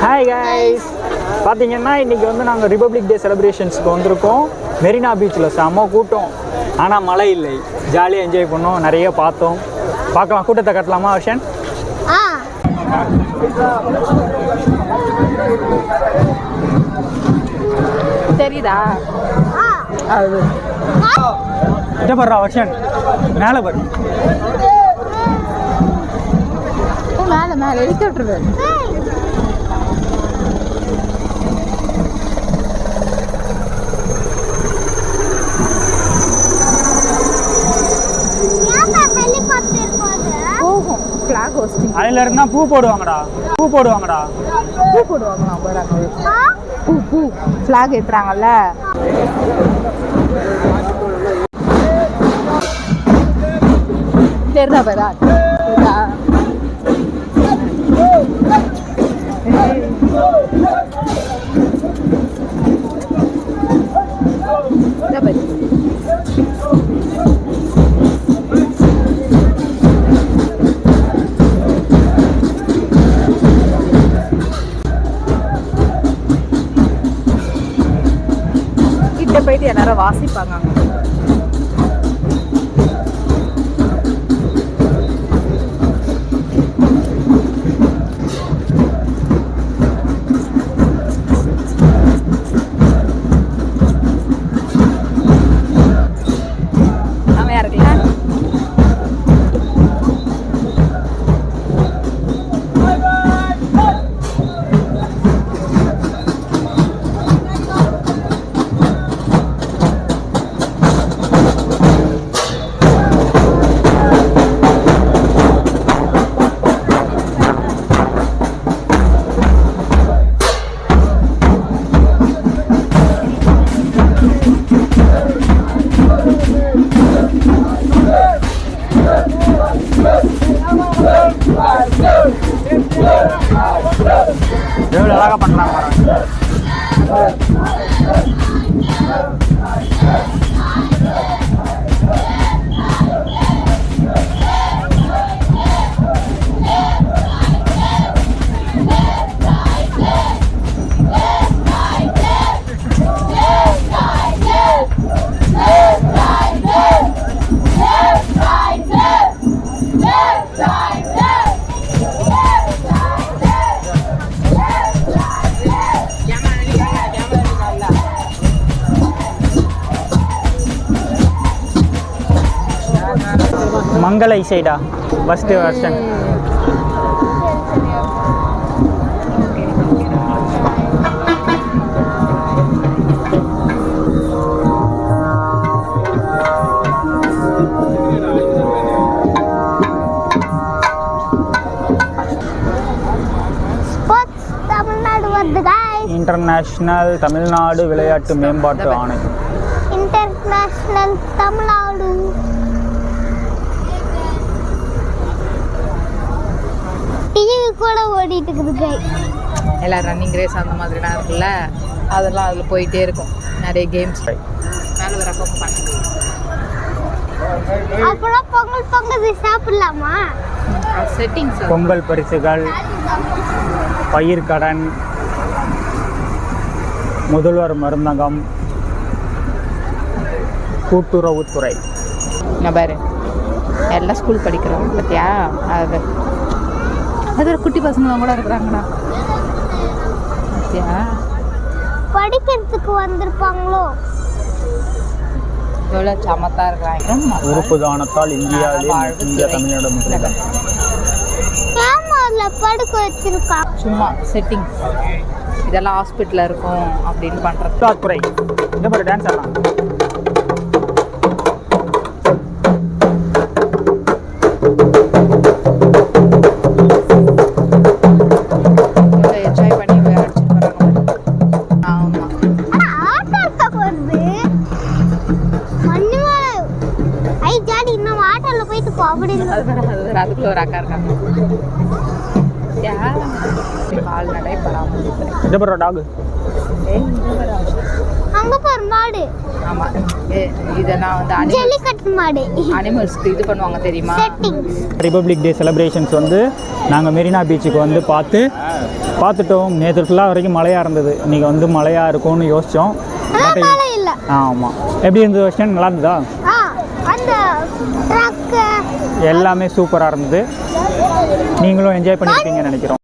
Hi guys, பார்த்தீங்கன்னா இன்றைக்கி வந்து நாங்கள் ரிபப்ளிக் டே செலிப்ரேஷன்ஸுக்கு வந்திருக்கோம். மெரினா பீச்சில் செம்ம கூட்டம், ஆனால் மழை இல்லை. ஜாலியாக என்ஜாய் பண்ணோம், நிறைய பார்த்தோம். பார்க்கலாம், கூட்டத்தை கட்டலாமா வர்ஷன்? தெரியுதா? அது படுறா வர்ஷன், மேலே பாரு. மேலே மேலே எடுத்து விட்டுருவேன். போகும் ஃபிளாக் ஹோஸ்டிங். அதில் இருந்தால் பூ போடுவாங்கடா, பூ போடுவாங்கடா, பூ போடுவாங்களா? பூ பூ ஃபிளாக் ஏற்றுறாங்கல்ல. தெரிதா பேரா? கிட்ட போயிட்டு எல்லாரும் வாசிப்பாங்க. எவ்வளோ அழகாக பண்ணலாம். மங்கள இசைடா ஃபஸ்ட்டு வெர்ஷன். இன்டர்நேஷனல் தமிழ்நாடு விளையாட்டு மேம்பாட்டு ஆணையம். இன்டர்நேஷனல் தமிழ்நாடு டிவி கூட ஓடிட்டு இருக்குது. எல்லாம் ரன்னிங் ரேஸ் அந்த மாதிரிலாம் இருக்குல்ல, அதெல்லாம் அதில் போயிட்டே இருக்கும். நிறைய கேம்ஸ் மேலே வர பண்ணுங்க. அப்புறம் பொங்கல் சாப்பிடலாமா? செட்டிங்ஸ், பொங்கல் பரிசுகள், பயிர்க்கடன், முதல்வர் மருந்தகம், கூட்டுறவுத்துறை. நான் பாரு எல்லாம் ஸ்கூல் படிக்கிறோம் பார்த்தியா? அது அது ஒரு குட்டி பசங்களாம் கூட இருக்கிறாங்கடா பார்த்தியா? படிக்கிறதுக்கு வந்திருப்பாங்களோ? எவ்வளோ சமத்தா இருக்கிறாங்க. உறுப்பு தானத்தால் இந்தியா தமிழ்நாடு முதலிடம். படுக்க வச்சிருக்கா. சும்மா செட்டிங், இதெல்லாம் ஹாஸ்பிட்டலில் இருக்கும் அப்படின்னு பண்ணுறது. துறை இந்த மாதிரி டான்ஸ் ஆடலாம். என்ஜாய் பண்ணி அடிச்சுட்டு வராங்க. ஆமாம், இன்னும் ஆட்டோல போயிட்டு போகணும். அதுக்குள்ள ஒரு அக்கா இருக்காங்க. கால்நடை பராமரிப்பு. டாக் அங்க பாரு மாடு. ஆமா, இதெல்லாம் வந்து ஜல்லிக்கட்டு மாடு. அனிமல்ஸ்க்கு இது பண்ணுவாங்க தெரியுமா? ரிபப்ளிக் டே செலிப்ரேஷன்ஸ் வந்து நாங்கள் மெரினா பீச்சுக்கு வந்து பார்த்து பார்த்துட்டோம். நேற்று ஃபுல்லாக வரைக்கும் மழையாக இருந்தது. இன்றைக்கி வந்து மழையாக இருக்கும்னு யோசித்தோம். பட் மழை இல்ல. ஆமாம். எப்படி இருந்தது வருஷம்? நல்லா இருந்ததா? அந்த ட்ரக் எல்லாமே சூப்பராக இருந்தது. நீங்களும் என்ஜாய் பண்ணியிருப்பீங்கன்னு நினைக்கிறோம்.